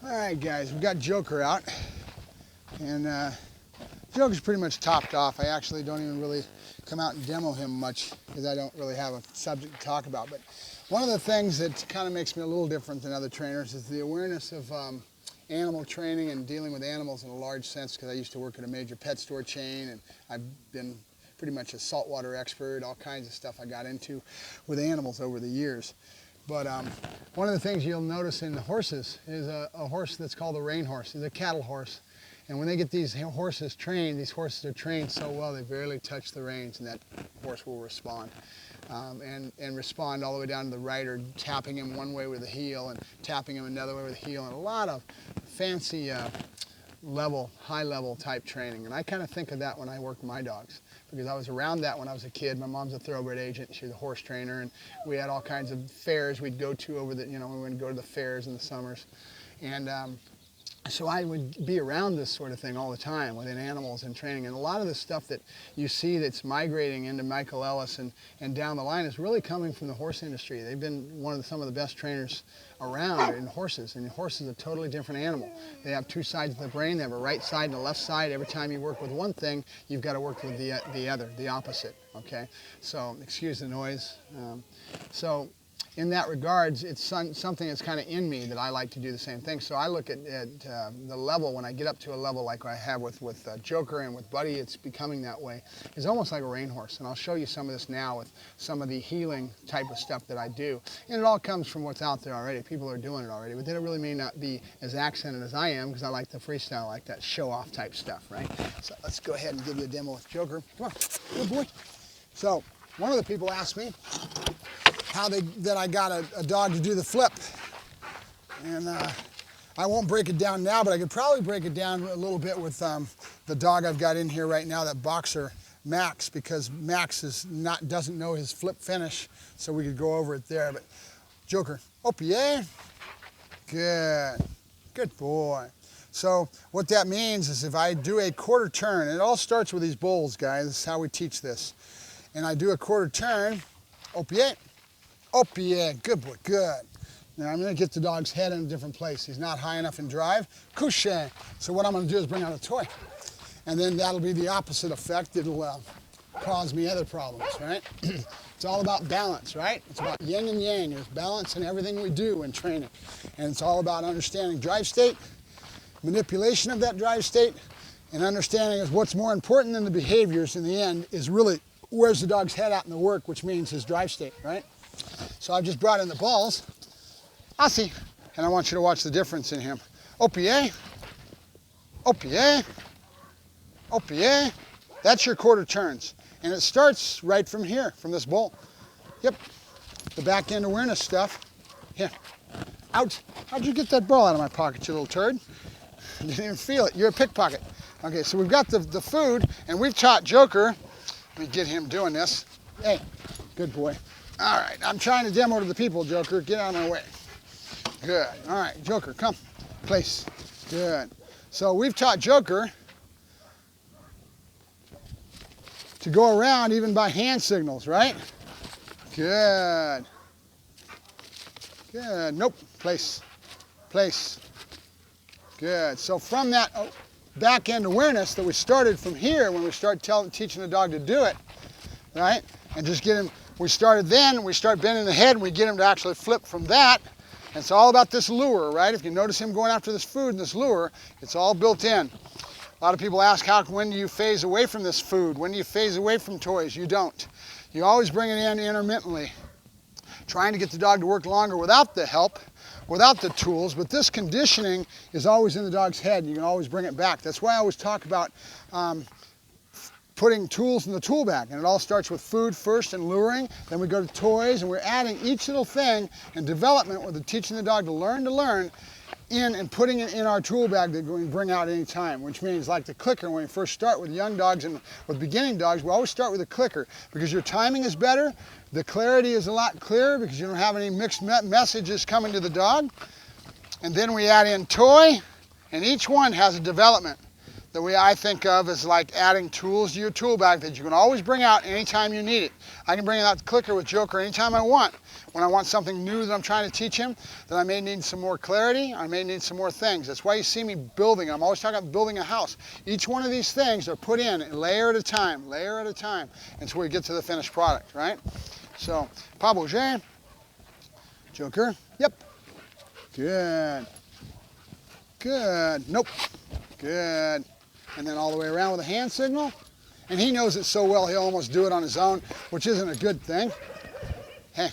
All right, guys, we've got Joker out, and Joker's pretty much topped off. I actually don't even really come out and demo him much because I don't really have a subject to talk about. But one of the things that kind of makes me a little different than other trainers is the awareness of animal training and dealing with animals in a large sense, because I used to work at a major pet store chain, and I've been pretty much a saltwater expert, all kinds of stuff I got into with animals over the years. But one of the things you'll notice in the horses is a horse that's called a rein horse. It's a cattle horse. And when they get these horses trained, these horses are trained so well they barely touch the reins, and that horse will respond. And respond all the way down to the rider, tapping him one way with the heel and tapping him another way with the heel, and a lot of fancy high level type training. And I kind of think of that when I work with my dogs, because I was around that when I was a kid. My mom's a thoroughbred agent, she was a horse trainer, and we had all kinds of fairs we'd go to over the, we would go to the fairs in the summers. And so I would be around this sort of thing all the time within animals and training. And a lot of the stuff that you see that's migrating into Michael Ellis and down the line is really coming from the horse industry. They've been some of the best trainers around in horses. And the horse is a totally different animal. They have two sides of the brain. They have a right side and a left side. Every time you work with one thing, you've got to work with the other, the opposite, okay? So, excuse the noise. In that regards, it's something that's kind of in me that I like to do the same thing. So I look at the level, when I get up to a level like I have with Joker and with Buddy, it's becoming that way. It's almost like a rein horse. And I'll show you some of this now with some of the healing type of stuff that I do. And it all comes from what's out there already. People are doing it already. But then it really may not be as accented as I am, because I like the freestyle, like that show-off type stuff, right? So let's go ahead and give you a demo with Joker. Come on, good boy. So one of the people asked me that I got a dog to do the flip. And I won't break it down now, but I could probably break it down a little bit with the dog I've got in here right now, that boxer, Max, because Max doesn't know his flip finish, so we could go over it there. But Joker, up, yeah, good boy. So what that means is if I do a quarter turn, and it all starts with these bowls, guys, this is how we teach this. And I do a quarter turn, up, yeah. Up, yeah, good boy, good. Now I'm gonna get the dog's head in a different place. He's not high enough in drive. Couche. So what I'm gonna do is bring out a toy. And then that'll be the opposite effect. It'll cause me other problems, right? It's all about balance, right? It's about yin and yang. There's balance in everything we do in training. And it's all about understanding drive state, manipulation of that drive state, and understanding is what's more important than the behaviors in the end is really where's the dog's head at in the work, which means his drive state, right? So I've just brought in the balls. Aussie. And I want you to watch the difference in him. Opie, opie, opie. That's your quarter turns. And it starts right from here, from this bowl. Yep. The back end awareness stuff. Here. Out. How'd you get that ball out of my pocket, you little turd? You didn't even feel it. You're a pickpocket. Okay, so we've got the food, and we've taught Joker. Let me get him doing this. Hey, good boy. All right, I'm trying to demo to the people, Joker. Get out of my way. Good. All right, Joker, come. Place. Good. So we've taught Joker to go around even by hand signals, right? Good. Good. Nope. Place. Place. Good. So from that back end awareness that we started from here when we start teaching the dog to do it, right? And just get him. We start bending the head, and we get him to actually flip from that. And it's all about this lure, right? If you notice him going after this food and this lure, it's all built in. A lot of people ask, when do you phase away from this food? When do you phase away from toys? You don't. You always bring it in intermittently, trying to get the dog to work longer without the help, without the tools, but this conditioning is always in the dog's head. You can always bring it back. That's why I always talk about putting tools in the tool bag, and it all starts with food first and luring, then we go to toys, and we're adding each little thing in development with teaching the dog to learn in and putting it in our tool bag that we can bring out any time, which means like the clicker. When we first start with young dogs and with beginning dogs, we always start with a clicker because your timing is better, the clarity is a lot clearer because you don't have any mixed messages coming to the dog, and then we add in toy, and each one has a development. The way I think of is like adding tools to your tool bag that you can always bring out anytime you need it. I can bring out the clicker with Joker anytime I want. when I want something new that I'm trying to teach him, then I may need some more clarity, I may need some more things. That's why you see me building. I'm always talking about building a house. Each one of these things are put in layer at a time, until we get to the finished product, right? So, pas bouger. Joker, yep. Good. Good. Nope. Good. And then all the way around with a hand signal. And he knows it so well, he'll almost do it on his own, which isn't a good thing. Hey.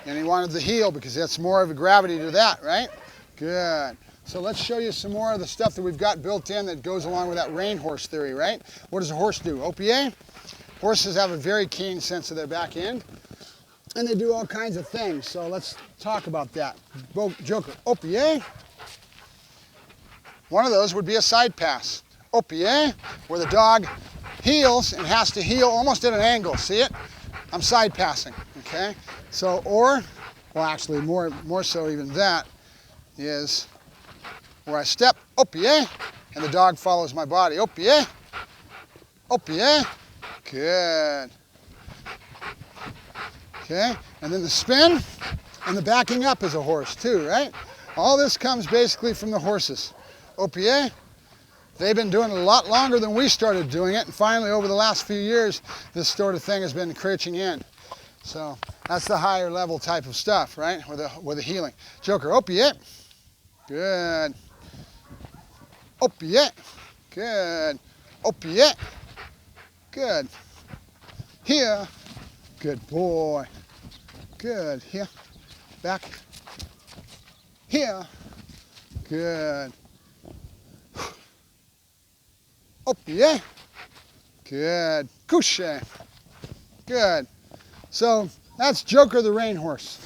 And he wanted the heel because that's more of a gravity to that, right? Good. So let's show you some more of the stuff that we've got built in that goes along with that rein horse theory, right? What does a horse do? OPA? Horses have a very keen sense of their back end, and they do all kinds of things. So let's talk about that. Joker, OPA. One of those would be a side pass. OPA, where the dog heels and has to heel almost at an angle. See it? I'm side passing, okay? So, or, well actually more so even that, is where I step, OPA, and the dog follows my body. OPA, OPA, good. Okay, and then the spin and the backing up is a horse too, right? All this comes basically from the horses. OPA, they've been doing it a lot longer than we started doing it, and finally over the last few years, this sort of thing has been crouching in. So that's the higher level type of stuff, right? With the healing. Joker, OPA, good. OPA, good. OPA, good. Here, good boy. Good, here, back. Here, good. OPA, good. Couche, good. So that's Joker the rein horse.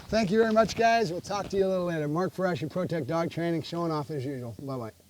Thank you very much, guys. We'll talk to you a little later. Mark Ferrasci, Protect Dog Training, showing off as usual. Bye-bye.